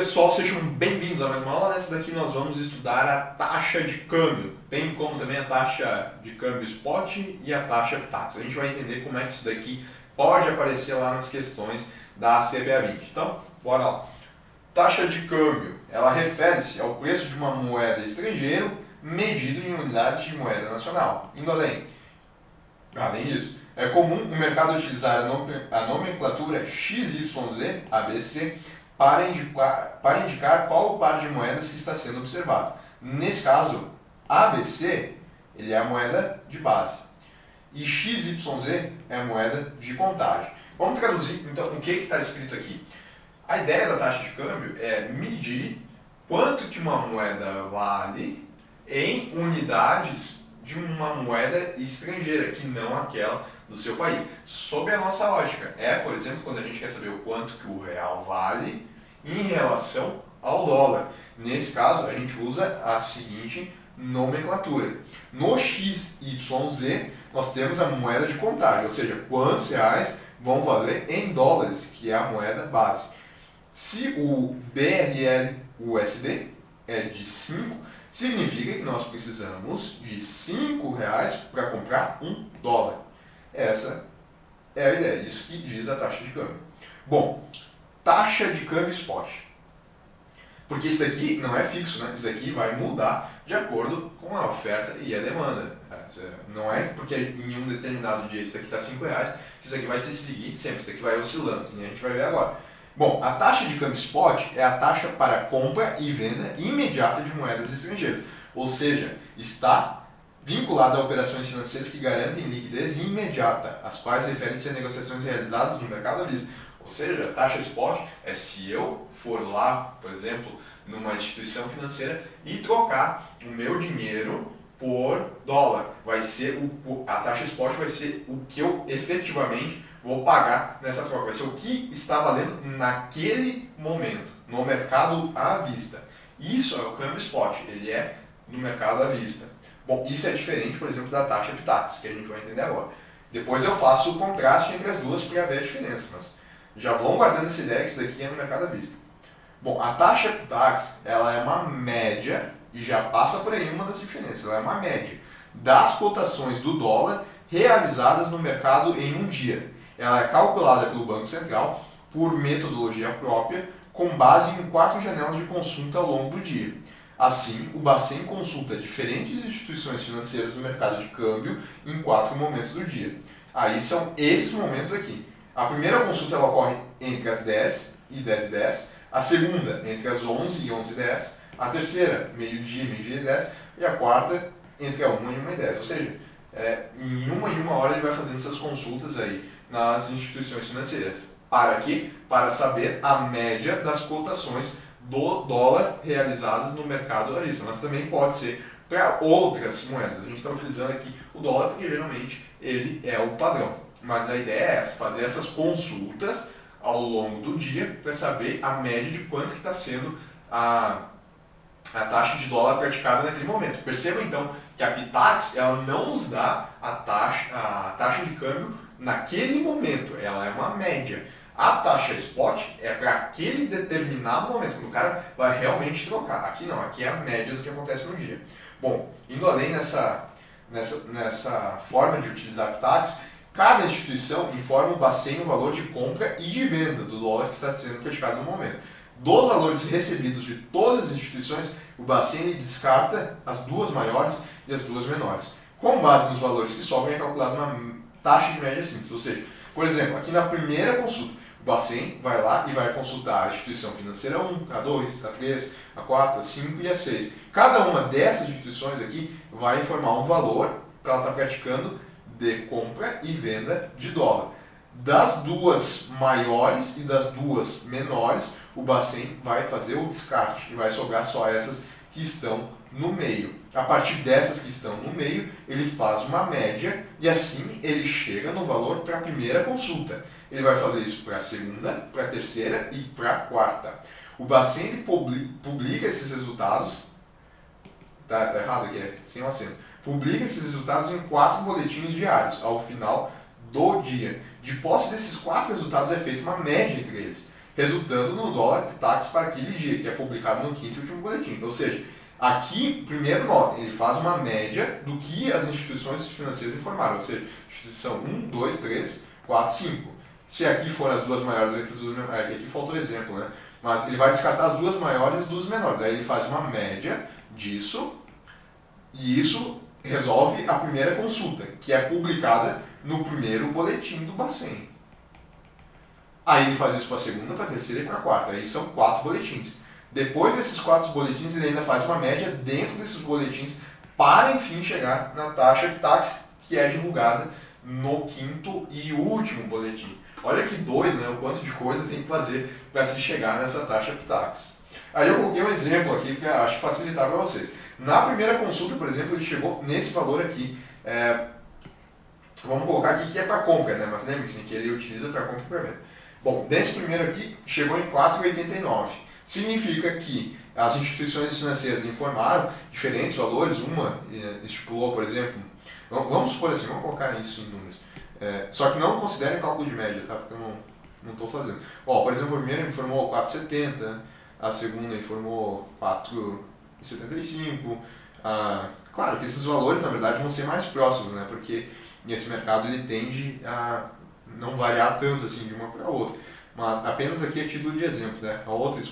pessoal, sejam bem-vindos a mais uma aula. Nessa daqui nós vamos estudar a taxa de câmbio, bem como também a taxa de câmbio spot e a taxa PTAX. A gente vai entender como é que isso daqui pode aparecer lá nas questões da CPA 20. Então, bora lá. Taxa de câmbio, ela refere-se ao preço de uma moeda estrangeira medido em unidades de moeda nacional. Indo além disso, é comum o mercado utilizar a nomenclatura XYZ, ABC, para indicar qual o par de moedas que está sendo observado. Nesse caso, ABC ele é a moeda de base e XYZ é a moeda de contagem. Vamos traduzir então o que está escrito aqui. A ideia da taxa de câmbio é medir quanto que uma moeda vale em unidades de uma moeda estrangeira, que não aquela do seu país. Sob a nossa lógica, por exemplo, quando a gente quer saber o quanto que o real vale em relação ao dólar. Nesse caso, a gente usa a seguinte nomenclatura. No XYZ, nós temos a moeda de contagem, ou seja, quantos reais vão valer em dólares, que é a moeda base. Se o BRL-USD é de 5, significa que nós precisamos de 5 reais para comprar um dólar. Essa é a ideia, isso que diz a taxa de câmbio. Bom, taxa de câmbio spot. Porque isso daqui não é fixo, né? Isso daqui vai mudar de acordo com a oferta e a demanda. Não é porque em um determinado dia isso daqui está 5 reais, que isso aqui vai se seguir sempre, isso daqui vai oscilando, e a gente vai ver agora. Bom, a taxa de câmbio spot é a taxa para compra e venda imediata de moedas estrangeiras, ou seja, está vinculada a operações financeiras que garantem liquidez imediata, as quais referem-se a negociações realizadas no mercado à vista. Ou seja, a taxa spot é se eu for lá, por exemplo, numa instituição financeira e trocar o meu dinheiro por dólar. Vai ser a taxa spot vai ser o que eu efetivamente vou pagar nessa troca. Vai ser o que está valendo naquele momento, no mercado à vista. Isso é o câmbio spot, ele é no mercado à vista. Bom, isso é diferente, por exemplo, da taxa PTAX, que a gente vai entender agora. Depois eu faço o contraste entre as duas para ver a diferença, mas já vão guardando essa ideia que isso daqui é no mercado à vista. Bom, a taxa PTAX, ela é uma média, e já passa por aí uma das diferenças, ela é uma média das cotações do dólar realizadas no mercado em um dia. Ela é calculada pelo Banco Central por metodologia própria, com base em 4 janelas de consulta ao longo do dia. Assim, o Bacen consulta diferentes instituições financeiras no mercado de câmbio em 4 momentos do dia. Aí são esses momentos aqui. A primeira consulta ela ocorre entre as 10 e 10h10, a segunda entre as 11 e 11h10, a terceira meio-dia e 10, e a quarta entre a 1 e 1h10. Ou seja, em 1 e 1 hora ele vai fazendo essas consultas aí nas instituições financeiras. Para quê? Para saber a média das cotações do dólar realizadas no mercado à vista, mas também pode ser para outras moedas. A gente está utilizando aqui o dólar porque geralmente ele é o padrão. Mas a ideia é essa, fazer essas consultas ao longo do dia para saber a média de quanto que está sendo a taxa de dólar praticada naquele momento. Perceba então que a PTAX ela não nos dá a taxa de câmbio naquele momento, ela é uma média. A taxa spot é para aquele determinado momento, quando o cara vai realmente trocar. Aqui não, aqui é a média do que acontece no dia. Bom, indo além nessa forma de utilizar a PTAX, cada instituição informa o Bacen o valor de compra e de venda do dólar que está sendo praticado no momento. Dos valores recebidos de todas as instituições, o Bacen descarta as duas maiores e as duas menores. Com base nos valores que sobram, é calculada uma taxa de média simples. Ou seja, por exemplo, aqui na primeira consulta, o Bacen vai lá e vai consultar a instituição financeira 1, a 2, a 3, a 4, a 5 e a 6. Cada uma dessas instituições aqui vai informar um valor que ela está praticando de compra e venda de dólar. Das duas maiores e das duas menores, o Bacen vai fazer o descarte e vai sobrar só essas que estão no meio. A partir dessas que estão no meio, ele faz uma média e assim ele chega no valor para a primeira consulta. Ele vai fazer isso para a segunda, para a terceira e para a quarta. O Bacen publica esses resultados. Tá errado aqui, é sem o acento. Publica esses resultados em 4 boletins diários, ao final do dia. De posse desses 4 resultados é feita uma média entre eles. resultando no dólar Pitax para aquele dia, que é publicado no quinto e último boletim. Ou seja, aqui, primeiro notem, ele faz uma média do que as instituições financeiras informaram, ou seja, instituição 1, 2, 3, 4, 5. Se aqui forem as duas maiores, aqui faltou exemplo, né? Mas ele vai descartar as duas maiores e as duas menores. Aí ele faz uma média disso, e isso resolve a primeira consulta, que é publicada no primeiro boletim do Bacen. Aí ele faz isso para a segunda, para a terceira e para a quarta. Aí são 4 boletins. Depois desses 4 boletins, ele ainda faz uma média dentro desses boletins para, enfim, chegar na taxa Pitax, que é divulgada no quinto e último boletim. Olha que doido, né? O quanto de coisa tem que fazer para se chegar nessa taxa Pitax. Aí eu coloquei um exemplo aqui, porque acho que facilitar para vocês. Na primeira consulta, por exemplo, ele chegou nesse valor aqui. Vamos colocar aqui que é para compra, né? Mas lembre-se que ele utiliza para compra e para venda. Bom, desse primeiro aqui, chegou em 4,89. Significa que as instituições financeiras informaram diferentes valores. Uma estipulou, por exemplo, vamos supor assim, vamos colocar isso em números. Só que não considere cálculo de média, tá? Porque eu não estou fazendo. Por exemplo, a primeira informou 4,70, a segunda informou 4,75. Claro que esses valores, na verdade, vão ser mais próximos, né? Porque esse mercado ele tende a não variar tanto assim de uma para a outra. Mas apenas aqui a título de exemplo, né? A outra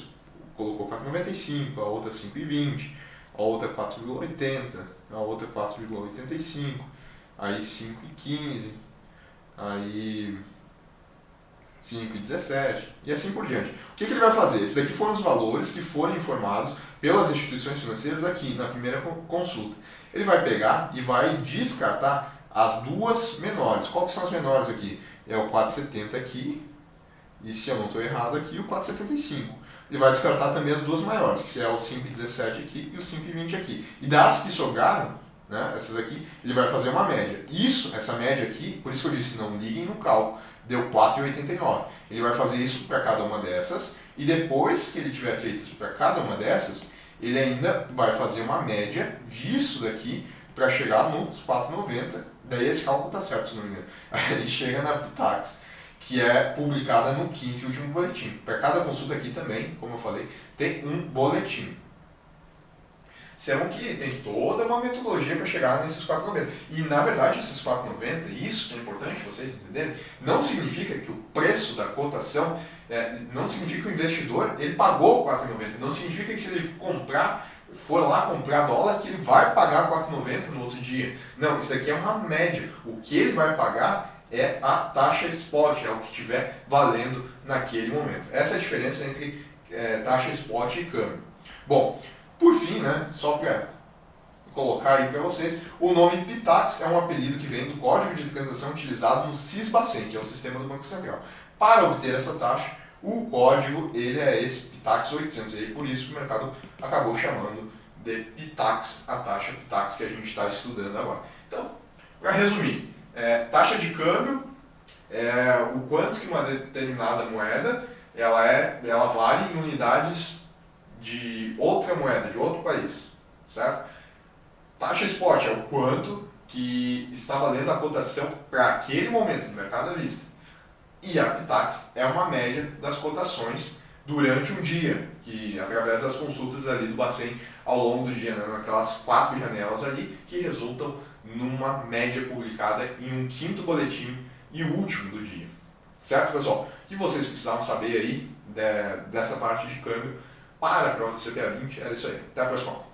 colocou 4,95, a outra 5,20, a outra 4,80, a outra 4,85, aí 5,15, aí 5,17 e assim por diante. O que ele vai fazer? Esses daqui foram os valores que foram informados pelas instituições financeiras aqui na primeira consulta. Ele vai pegar e vai descartar as duas menores. Qual que são as menores aqui? É o 4,70 aqui, e se eu não estou errado aqui, o 4,75. Ele vai descartar também as duas maiores, que é o 5,17 aqui e o 5,20 aqui. E das que sobraram, né, essas aqui, ele vai fazer uma média. Essa média aqui, por isso que eu disse, não liguem no cálculo, deu 4,89. Ele vai fazer isso para cada uma dessas, e depois que ele tiver feito isso para cada uma dessas, ele ainda vai fazer uma média disso daqui para chegar nos 4,90. Daí esse cálculo está certo, se não me engano. Aí ele chega na Pitax, que é publicada no quinto e último boletim. Para cada consulta aqui também, como eu falei, tem um boletim. Serão que tem toda uma metodologia para chegar nesses 4,90. E, na verdade, esses 4,90, isso que é importante vocês entenderem, não significa que o preço da cotação, não significa que o investidor ele pagou 4,90. Não significa que se ele for lá comprar dólar, que ele vai pagar 4,90 no outro dia. Não, isso daqui é uma média. O que ele vai pagar é a taxa spot, é o que estiver valendo naquele momento. Essa é a diferença entre taxa spot e câmbio. Bom, por fim, né, só para colocar aí para vocês, o nome Pitax é um apelido que vem do código de transação utilizado no SIS-Bacen, que é o sistema do Banco Central. Para obter essa taxa, o código ele é esse Pitax 800, e aí por isso que o mercado acabou chamando de Pitax, a taxa Pitax que a gente está estudando agora. Então, para resumir, taxa de câmbio é o quanto que uma determinada moeda ela vale em unidades de outra moeda, de outro país, certo? Taxa spot é o quanto que está valendo a cotação para aquele momento no mercado à vista. E a Pitax é uma média das cotações durante um dia, que através das consultas ali do Bacen ao longo do dia, né, naquelas 4 janelas ali, que resultam numa média publicada em um quinto boletim e o último do dia. Certo, pessoal? O que vocês precisavam saber aí dessa parte de câmbio para a prova do CPA 20 era isso aí. Até a próxima.